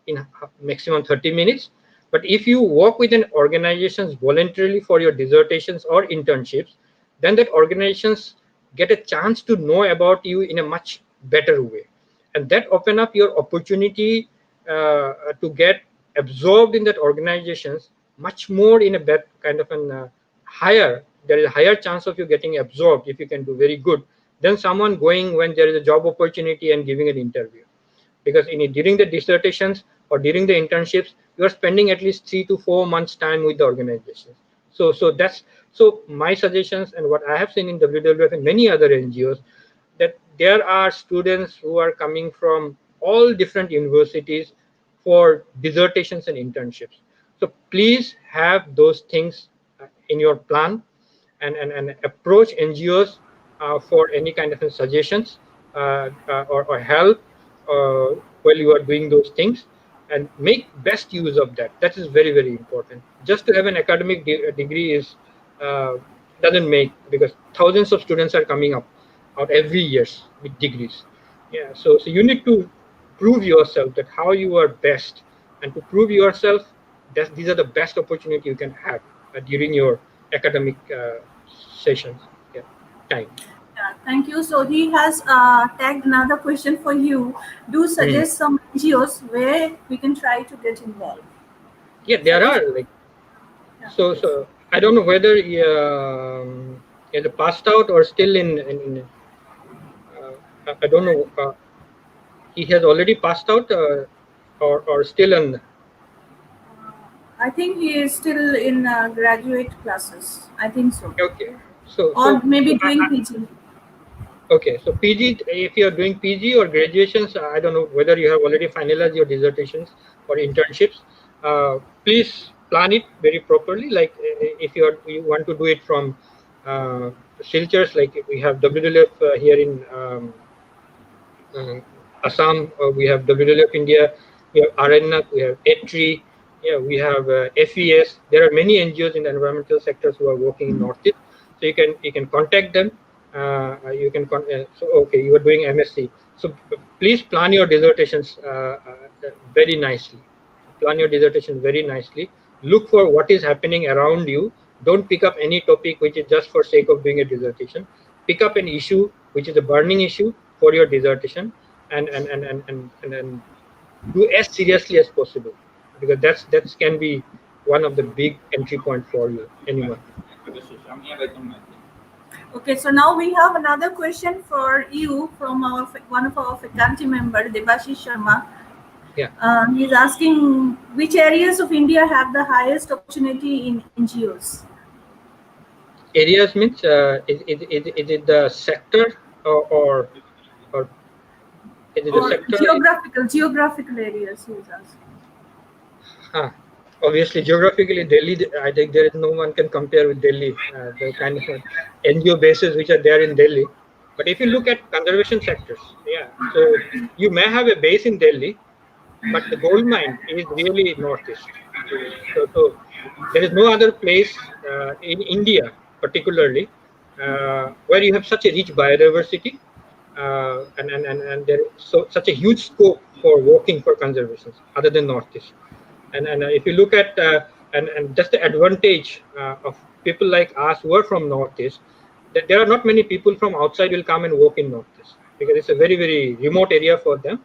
in maximum 30 minutes. But if you work with an organizations voluntarily for your dissertations or internships, then that organizations get a chance to know about you in a much better way, and that open up your opportunity to get absorbed in that organizations much more in a better kind of an higher, there is a higher chance of you getting absorbed if you can do very good than someone going when there is a job opportunity and giving an interview. Because during the dissertations or during the internships, you are spending at least 3 to 4 months time with the organization. So my suggestions and what I have seen in WWF and many other NGOs, that there are students who are coming from all different universities for dissertations and internships. So please have those things in your plan, and approach NGOs for any kind of suggestions or help while you are doing those things, and make best use of that. That is very, very important. Just to have an academic degree is doesn't make, because thousands of students are coming out every year with degrees. Yeah, so you need to prove yourself that how you are best, and to prove yourself, that these are the best opportunity you can have during your academic sessions. Yeah, time. Yeah, thank you. So he has tagged another question for you. Do Hmm. suggest some NGOs where we can try to get involved. Yeah, So there if are like, yeah, yes. so I don't know whether he is passed out or still in I don't know. He has already passed out, or still in. I think he is still in graduate classes. I think so, Okay, so or so so maybe doing PG. okay, so PG, if you are doing PG or graduations, I don't know whether you have already finalized your dissertations or internships. Please plan it very properly. Like if you want to do it from Silchars, like we have WWF here in uh, Assam, we have WWF India, we have Aranyak, we have ETRI, yeah, we have FES. There are many NGOs in the environmental sectors who are working in Northeast. So you can contact them. So okay, you are doing MSc. So please plan your dissertations very nicely. Plan your dissertation very nicely. Look for what is happening around you. Don't pick up any topic which is just for sake of doing a dissertation. Pick up an issue which is a burning issue for your dissertation, and do as seriously as possible, because that can be one of the big entry point for you, anyone. Okay, so now we have another question for you from one of our faculty member, Debashish Sharma. Yeah, He's asking which areas of India have the highest opportunity in NGOs? areas means is it the sector, or is it the Or sector? geographical areas, he's asking. Huh. Obviously, geographically, Delhi, I think there is no one can compare with Delhi, the kind of NGO bases which are there in Delhi. But if you look at conservation sectors, yeah, so you may have a base in Delhi, but the gold mine is really northeast. So there is no other place in India, particularly, where you have such a rich biodiversity, and there is such a huge scope for working for conservation other than northeast. And if you look at and just the advantage of people like us who are from northeast, that there are not many people from outside will come and work in northeast, because it's a very, very remote area for them.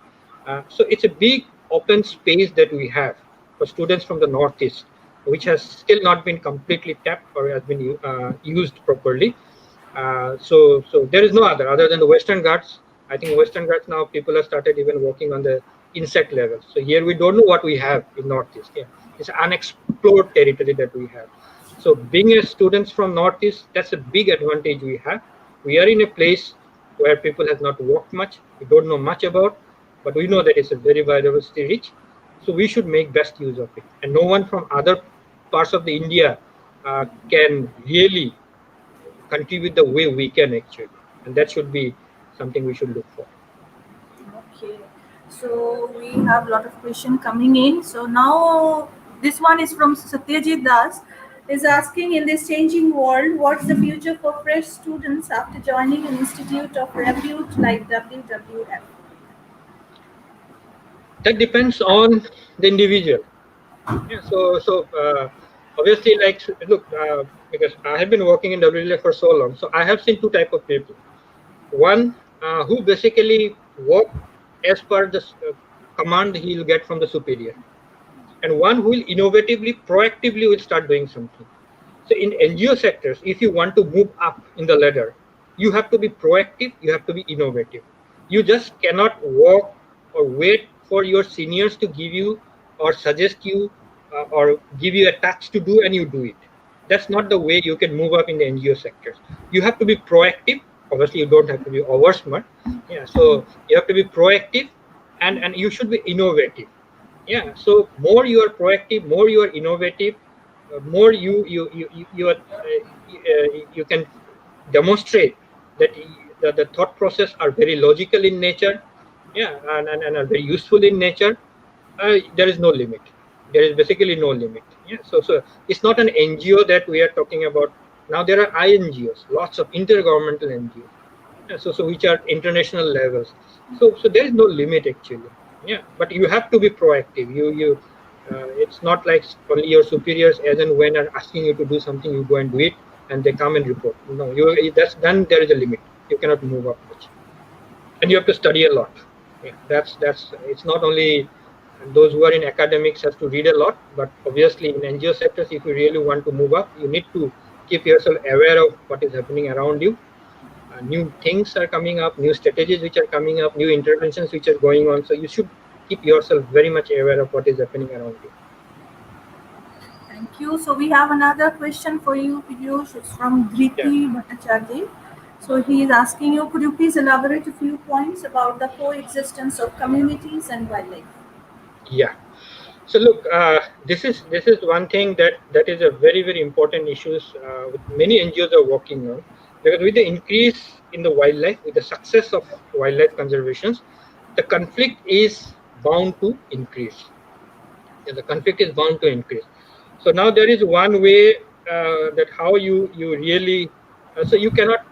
So it's a big open space that we have for students from the northeast, which has still not been completely tapped or has been used properly. So there is no other than the Western Ghats. I think Western Ghats now people have started even working on the insect level. So here we don't know what we have in Northeast. Yeah, it's unexplored territory that we have. So being a students from Northeast, that's a big advantage we have. We are in a place where people have not worked much. We don't know much about, but we know that it's a very biodiversity rich. So we should make best use of it. And no one from other parts of the India can really contribute the way we can actually, and that should be something we should look for. Okay, so we have a lot of questions coming in. So now this one is from Satyajit Das. Is asking, in this changing world, what's the future for fresh students after joining an institute of repute like WWF? That depends on the individual. Yeah, obviously, like, look, because I have been working in WLF for so long, so I have seen two type of people. One who basically work as per the command he will get from the superior, and one who will innovatively, proactively will start doing something. So in NGO sectors, if you want to move up in the ladder, you have to be proactive, you have to be innovative. You just cannot work or wait for your seniors to give you or suggest you or give you a task to do, and you do it. That's not the way you can move up in the NGO sectors. You have to be proactive. Obviously, you don't have to be over smart. Yeah, so you have to be proactive, and you should be innovative. Yeah, so more you are proactive, more you are innovative, more you can demonstrate that the thought process are very logical in nature, yeah, and are very useful in nature. There is no limit. There is basically no limit. Yeah, so it's not an NGO that we are talking about now. There are INGOs, lots of intergovernmental NGOs. Yeah, so which are international levels. So there is no limit actually. Yeah, but you have to be proactive. It's not like only your superiors as and when are asking you to do something, you go and do it, and they come and report. No, that's done. There is a limit. You cannot move up much, and you have to study a lot. Yeah, that's it's not only those who are in academics have to read a lot, but obviously in NGO sectors, if you really want to move up, you need to keep yourself aware of what is happening around you. New things are coming up, new strategies which are coming up, new interventions which are going on. So you should keep yourself very much aware of what is happening around you. Thank you. So we have another question for you, Piyush. It's from Yeah, Dhriti Bhattacharya. So he is asking you, could you please elaborate a few points about the coexistence of communities and wildlife? yeah. So look, this is one thing that is a very important issues with many NGOs are working on, because with the increase in the wildlife, with the success of wildlife conservations, the conflict is bound to increase. Yeah, the conflict is bound to increase. So now there is one way that how you really so you cannot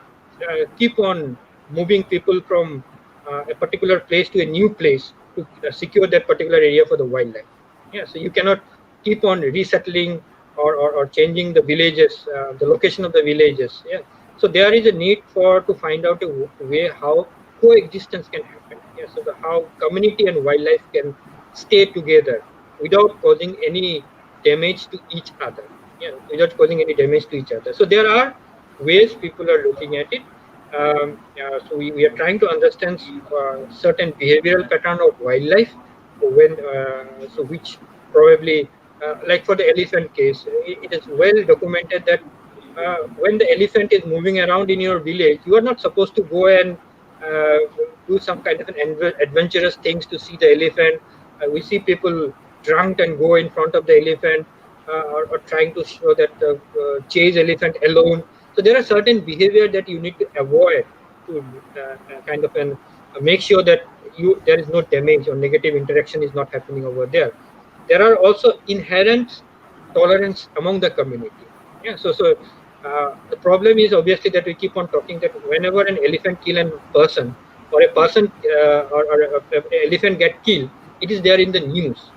keep on moving people from a particular place to a new place to secure that particular area for the wildlife. Yeah, so you cannot keep on resettling or changing the villages, the location of the villages. Yeah, so there is a need for to find out a way how coexistence can happen. Yeah, so the how community and wildlife can stay together without causing any damage to each other. Yeah, without causing any damage to each other. So there are ways people are looking at it. So we are trying to understand certain behavioral pattern of wildlife when so which probably like for the elephant case, it is well documented that when the elephant is moving around in your village, you are not supposed to go and uh, do some kind of an adventurous things to see the elephant. We see people drunk and go in front of the elephant, or trying to show that chase elephant alone. So there are certain behavior that you need to avoid to kind of an make sure that you there is no damage or negative interaction is not happening over there. There are also inherent tolerance among the community. Yeah, the problem is obviously that we keep on talking that whenever an elephant kill a person, or a person a elephant get killed, it is there in the news.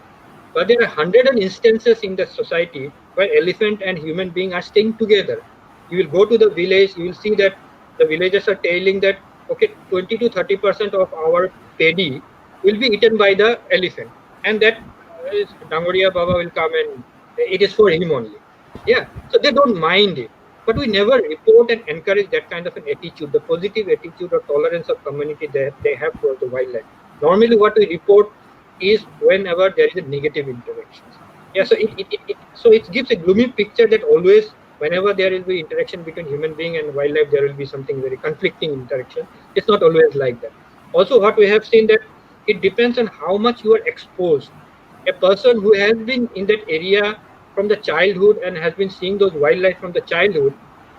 But there are hundred and instances in the society where elephant and human being are staying together. You will go to the village, you will see that the villagers are telling that okay, 20 to 30% of our paddy will be eaten by the elephant, and that Dangoria Baba will come and it is for him only. Yeah, so they don't mind it. But we never report and encourage that kind of an attitude, the positive attitude or tolerance of community that they have towards the wildlife. Normally, what we report is whenever there is a negative interactions. Yeah, so it gives a gloomy picture that always whenever there will be interaction between human being and wildlife, there will be something very conflicting interaction. It's not always like that. Also, what we have seen that it depends on how much you are exposed. A person who has been in that area from the childhood and has been seeing those wildlife from the childhood,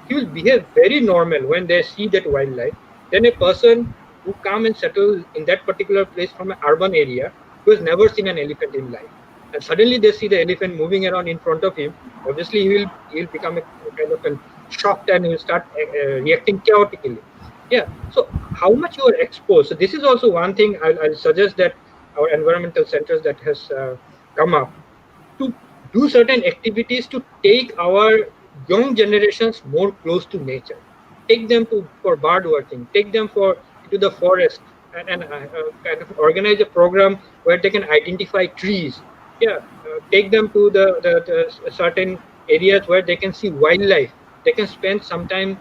he will behave very normal when they see that wildlife. Then a person who come and settle in that particular place from an urban area who has never seen an elephant in life, and suddenly they see the elephant moving around in front of him, obviously he will become a kind of an shocked, and he will start reacting chaotically. Yeah, so how much you are exposed. So this is also one thing I'll suggest that our environmental centers that has come up to do certain activities to take our young generations more close to nature. Take them to for bird watching. Take them for to the forest, and kind of organize a program where they can identify trees. Yeah, take them to the certain areas where they can see wildlife. They can spend some time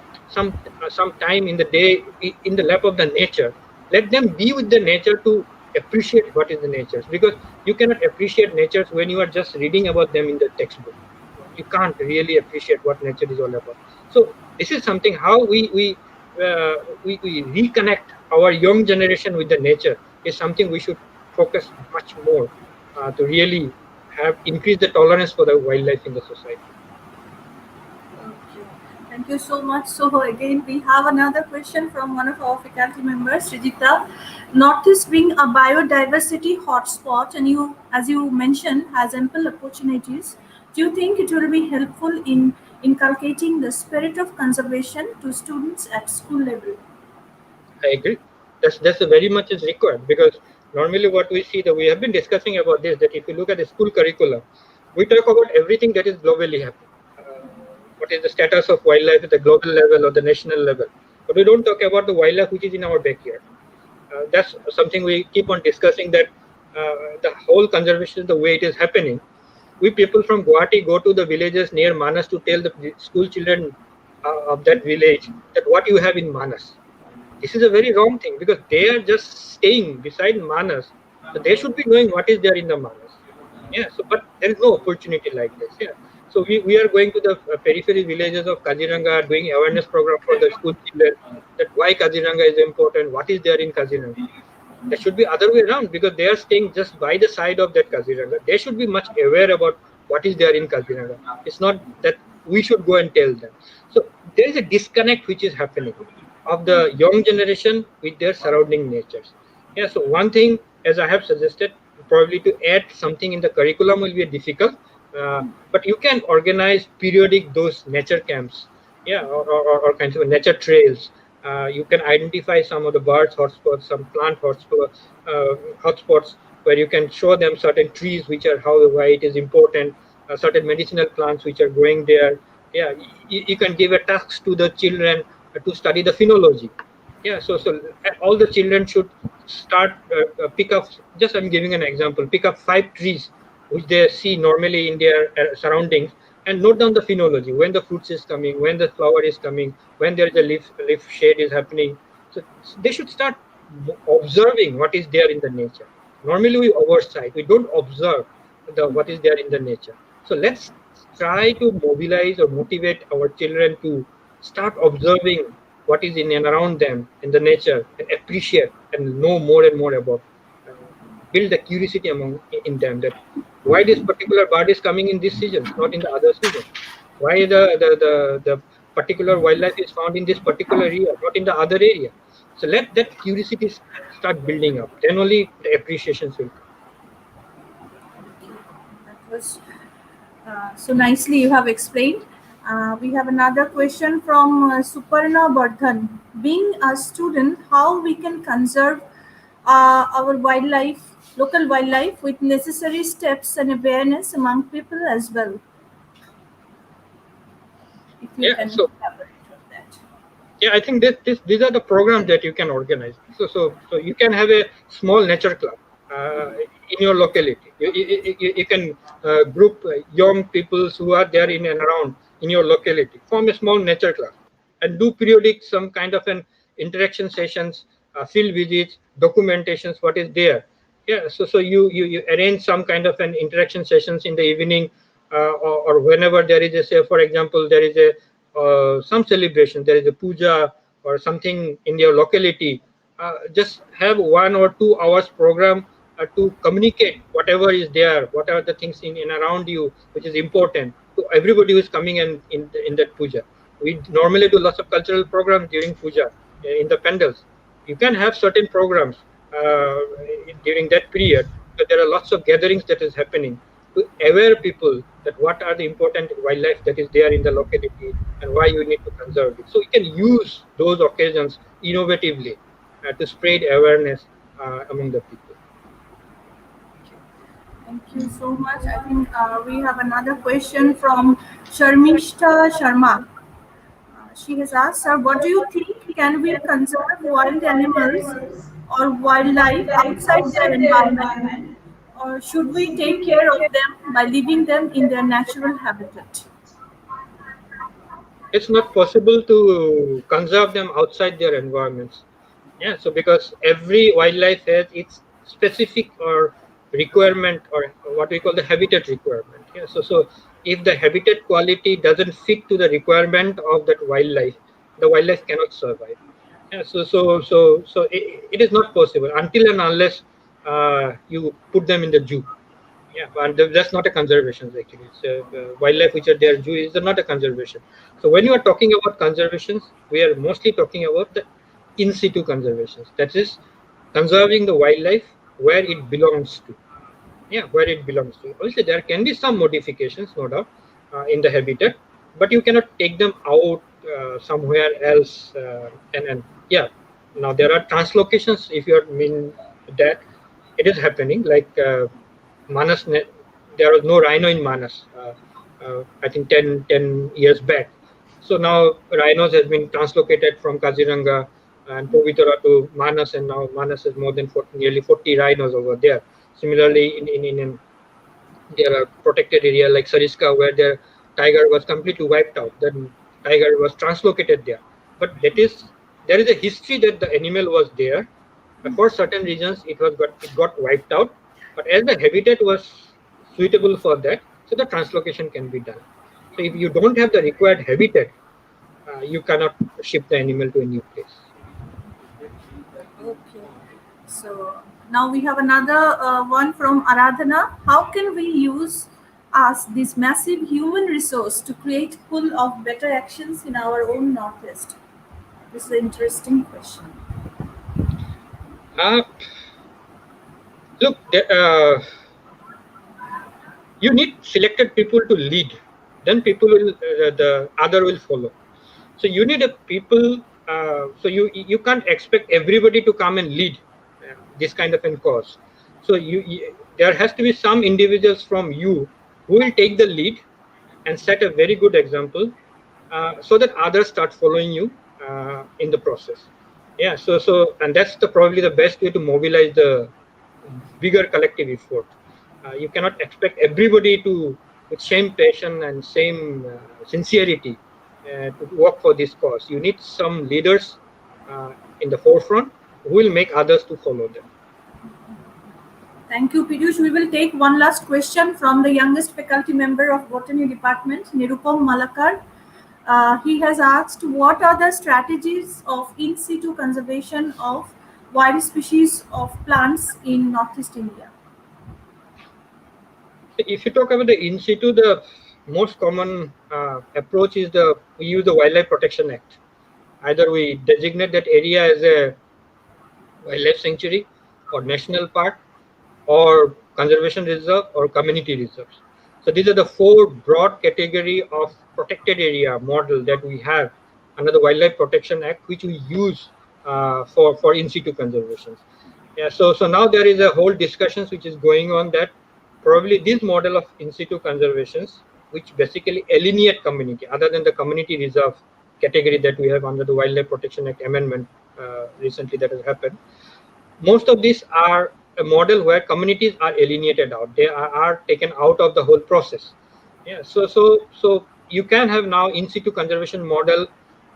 in the day in the lap of the nature. Let them be with the nature to appreciate what is the nature, because you cannot appreciate nature when you are just reading about them in the textbook. You can't really appreciate what nature is all about. So this is something how we reconnect our young generation with the nature is something we should focus much more. to really have increase the tolerance for the wildlife in the society. Okay. Thank you so much. So again, we have another question from one of our faculty members, Srijita. Northeast being a biodiversity hotspot, and you, as you mentioned, has ample opportunities. Do you think it will be helpful in inculcating the spirit of conservation to students at school level? I agree. That's a very much is required, because normally what we see, that we have been discussing about this, that if you look at the school curriculum, we talk about everything that is globally happening. What is the status of wildlife at the global level or the national level? But we don't talk about the wildlife which is in our backyard. That's something we keep on discussing, that the whole conservation, the way it is happening, we people from Guwahati go to the villages near Manas to tell the school children of that village that what you have in Manas. This is a very wrong thing, because they are just staying beside Manas. So they should be knowing what is there in the Manas. Yeah. So, but there is no opportunity like this. Yeah. So we are going to the periphery villages of Kaziranga, doing awareness program for the school children, that why Kaziranga is important, what is there in Kaziranga. That should be other way around, because they are staying just by the side of that Kaziranga. They should be much aware about what is there in Kaziranga. It's not that we should go and tell them. So there is a disconnect which is happening of the young generation with their surrounding natures. Yeah. So one thing, as I have suggested, probably to add something in the curriculum will be difficult, but you can organize periodic those nature camps, yeah, or kinds of nature trails. You can identify some of the birds hotspots, some plant hotspots where you can show them certain trees which are how why it is important, certain medicinal plants which are growing there. Yeah, you can give a task to the children to study the phenology. Yeah, so all the children should start pick up. Just I'm giving an example. Pick up 5 trees which they see normally in their surroundings, and note down the phenology, when the fruits is coming, when the flower is coming, when there is a leaf shade is happening. So they should start observing what is there in the nature. Normally we oversight, we don't observe the what is there in the nature. So let's try to mobilize or motivate our children to start observing what is in and around them in the nature, and appreciate and know more and more about, uh, build the curiosity among in them, that why this particular bird is coming in this season, not in the other season. Why the particular wildlife is found in this particular area, not in the other area. So let that curiosity start building up. Then only the appreciations will come. That was so nicely you have explained. We have another question from Suparna Bardhan. Being a student, how we can conserve our wildlife, local wildlife, with necessary steps and awareness among people as well. If you Yeah. can So elaborate on that. yeah, I think these are the programs that you can organize. So you can have a small nature club in your locality. You can group young people who are there in and around in your locality, form a small nature club, and do periodic some kind of an interaction sessions, field visits, documentations, what is there. Yeah. So you arrange some kind of an interaction sessions in the evening, or whenever there is a, say for example, there is a some celebration, there is a puja or something in your locality. Just have 1 or 2 hours program to communicate whatever is there, what are the things in and around you which is important to everybody who is coming in that puja. We normally do lots of cultural programs during puja, in the pandals. You can have certain programs during that period, but there are lots of gatherings that is happening to aware people that what are the important wildlife that is there in the locality and why you need to conserve it. So you can use those occasions innovatively to spread awareness among the people. Thank you so much. I think we have another question from Sharmishta Sharma. She has asked, "Sir, what do you think? Can we conserve wild animals or wildlife outside their environment, or should we take care of them by leaving them in their natural habitat?" It's not possible to conserve them outside their environments. Yeah, so because every wildlife has its specific or requirement, or what we call the habitat requirement. Yeah, so if the habitat quality doesn't fit to the requirement of that wildlife, the wildlife cannot survive. Yeah, so it is not possible until and unless you put them in the zoo. Yeah, and that's not a conservation actually. It's wildlife which are there zoo is not a conservation. So when you are talking about conservations, we are mostly talking about the in situ conservations. That is conserving the wildlife where it belongs to. Yeah, where it belongs to. Obviously, there can be some modifications, no doubt, in the habitat, but you cannot take them out somewhere else. And yeah, now there are translocations. If you are mean that, it is happening. Like Manas, there was no rhino in Manas. I think 10 years back. So now rhinos has been translocated from Kaziranga and Povitara to Manas, and now Manas has more than 40, nearly 40 rhinos over there. Similarly, in there are protected area like Sariska where the tiger was completely wiped out. The tiger was translocated there. But there is a history that the animal was there. For certain reasons, it got wiped out. But as the habitat was suitable for that, so the translocation can be done. So if you don't have the required habitat, you cannot ship the animal to a new place. Okay. So now we have another one from Aradhana. How can we use this massive human resource to create pull of better actions in our own Northwest? This is an interesting question. Uh, look, you need selected people to lead. Then people will, the other will follow. So you need a people. So you can't expect everybody to come and lead this kind of a cause. So there has to be some individuals from you who will take the lead and set a very good example, so that others start following you in the process. Yeah. So and that's probably the best way to mobilize the bigger collective effort. You cannot expect everybody to with same passion and same sincerity to work for this cause. You need some leaders in the forefront who will make others to follow them. Thank you, Piyush. We will take one last question from the youngest faculty member of Botany Department, Nirupam Malakar. He has asked, what are the strategies of in situ conservation of wild species of plants in Northeast India? If you talk about the in situ, the most common approach is we use the Wildlife Protection Act. Either we designate that area as a wildlife sanctuary or national park or conservation reserve or community reserves. So these are the four broad category of protected area model that we have under the Wildlife Protection Act, which we use for in situ conservations. Yeah, so now there is a whole discussions which is going on that probably this model of in situ conservations, which basically alienate community, other than the community reserve category that we have under the Wildlife Protection Act amendment recently that has happened. Most of these are a model where communities are alienated out. They are taken out of the whole process. Yeah. So you can have now in situ conservation model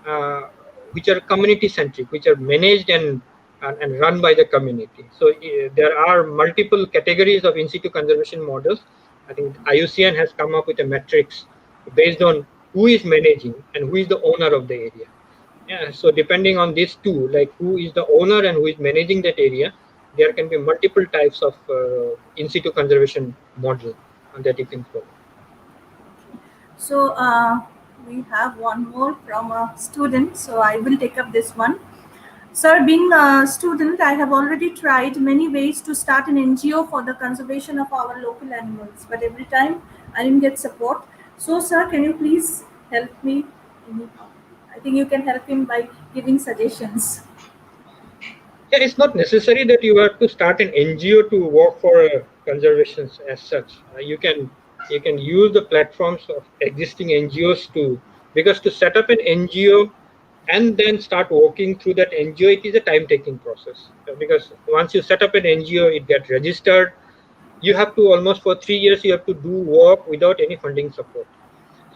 uh, which are community centric, which are managed and run by the community. So there are multiple categories of in situ conservation models. I think IUCN has come up with a matrix based on who is managing and who is the owner of the area. Yeah, so depending on these two, like who is the owner and who is managing that area, there can be multiple types of in situ conservation model that you can follow. So we have one more from a student. So I will take up this one. Sir, being a student, I have already tried many ways to start an NGO for the conservation of our local animals, but every time I didn't get support. So, sir, can you please help me? I think you can help him by giving suggestions. Yeah, it's not necessary that you have to start an NGO to work for conservation as such. You can use the platforms of existing NGOs because to set up an NGO and then start working through that NGO, it is a time-taking process. Because once you set up an NGO, it gets registered. You have to almost for 3 years you have to do work without any funding support.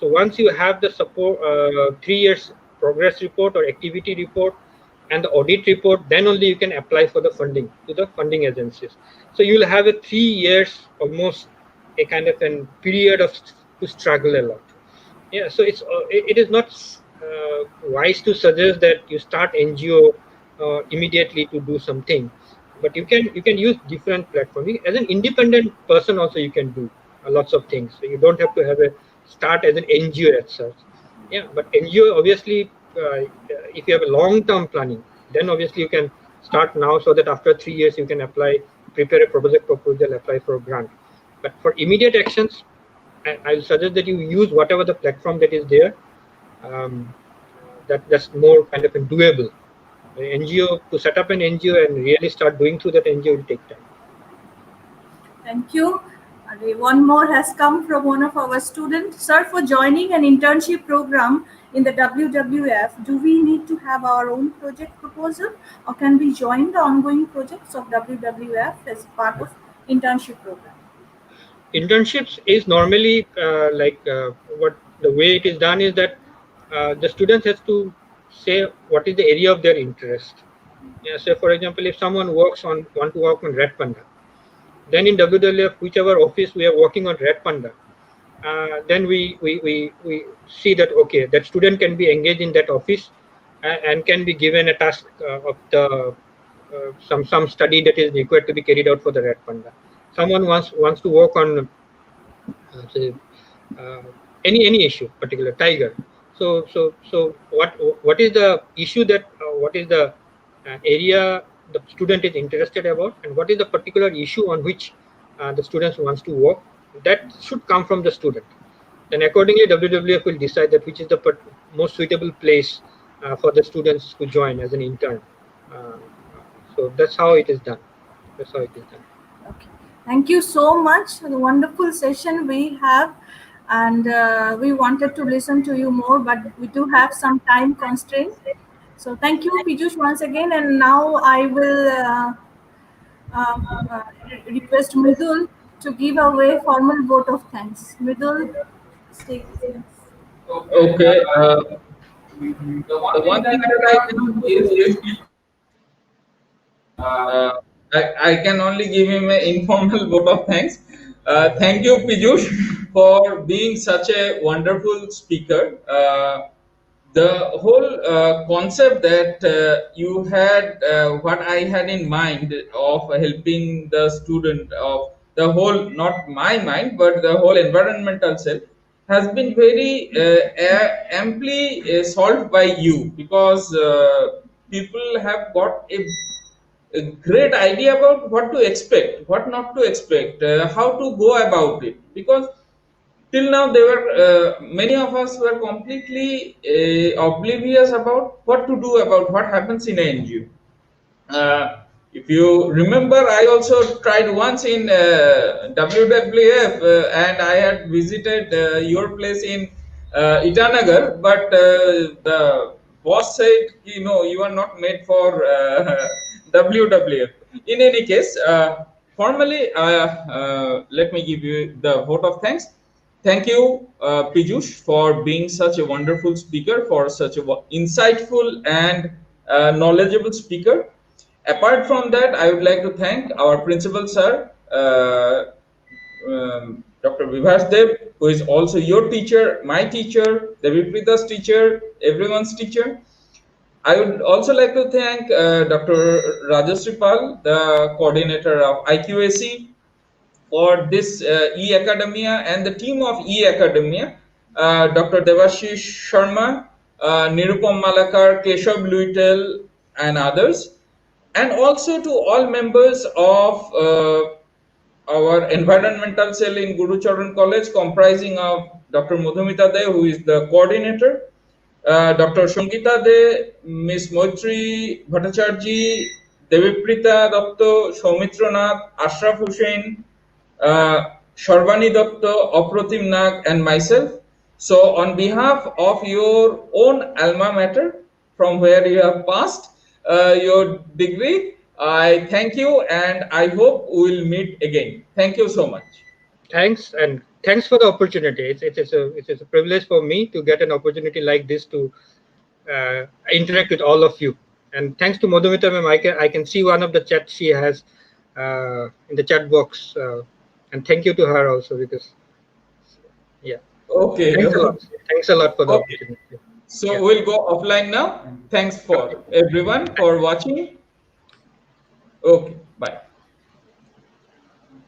So once you have the support, 3 years progress report or activity report and the audit report, then only you can apply for the funding to the funding agencies. So you'll have a 3 years almost a kind of a period of to struggle a lot. Yeah, so it is not wise to suggest that you start NGO immediately to do something. but you can use different platforms. As an independent person also you can do lots of things. So you don't have to have a start as an NGO as such. Yeah, but NGO obviously, if you have a long-term planning, then obviously you can start now, so that after 3 years you can apply, prepare a project proposal, apply for a grant. But for immediate actions, I'll suggest that you use whatever the platform that is there. Um, that's more kind of doable. NGO, to set up an NGO and really start doing through that NGO will take time. Thank you. One more has come from one of our students. Sir, for joining an internship program in the WWF, do we need to have our own project proposal, or can we join the ongoing projects of WWF as part of internship program? Internships is normally what the way it is done is that the students has to say what is the area of their interest. Yeah, so for example, if someone want to work on Red Panda, then in WWF, whichever office we are working on Red Panda, then we see that okay, that student can be engaged in that office and can be given a task of the some study that is required to be carried out for the Red Panda. Someone wants to work on say, uh, any issue, particular tiger. So what is the issue that what is the area the student is interested about, and what is the particular issue on which the students wants to work? That should come from the student. Then accordingly, WWF will decide that which is the most suitable place for the students to join as an intern. Uh, so that's how it is done. That's how it is done. Okay. Thank you so much for the wonderful session we have, and we wanted to listen to you more, but we do have some time constraint. So thank you, Piyush, once again, and now I will uh, uh, request Mridul to give away formal vote of thanks. Mridul, stay. Okay. The one thing that I can is uh, I can only give him an informal vote of thanks. Thank you, Piyush, for being such a wonderful speaker. The whole concept that you had, what I had in mind of helping the student of the whole, not my mind, but the whole environmental self, has been very amply solved by you, because people have got a great idea about what to expect, what not to expect, how to go about it. Because till now, they were many of us were completely oblivious about what to do about what happens in an NGO. If you remember, I also tried once in WWF, and I had visited your place in Itanagar, but the boss said, you are not made for WWF. In any case, formally, let me give you the vote of thanks. Thank you, Piyush, for being such a wonderful speaker, for such a insightful and knowledgeable speaker. Apart from that, I would like to thank our principal sir, Dr. Vibhas Dev, who is also your teacher, my teacher, Deviprita's teacher, everyone's teacher. I would also like to thank Dr. Rajesh Pal, the coordinator of IQAC, for this e-academia, and the team of e-academia, Dr. Devashish Sharma, Nirupam Malakar, Keshav Luitel, and others, and also to all members of our environmental cell in Guru Charan College, comprising of Dr. Madhumita De, who is the coordinator, Dr. Sangita De, Ms. Moitri Bhattacharji, Deviprita Datta, Soumitra Nath, Ashraf Hussain, Sharvani Datta, Apratim Nag, and myself. So, on behalf of your own alma mater, from where you have passed your degree, I thank you, and I hope we will meet again. Thank you so much. Thanks, and thanks for the opportunity. It's a privilege for me to get an opportunity like this to interact with all of you. And thanks to Madhumita ma'am, I can see one of the chats she has in the chat box, and thank you to her also, because yeah. Okay. Thanks a lot for the Okay. opportunity. So Yeah. we'll go offline now. Thanks for everyone for watching. Okay. Bye.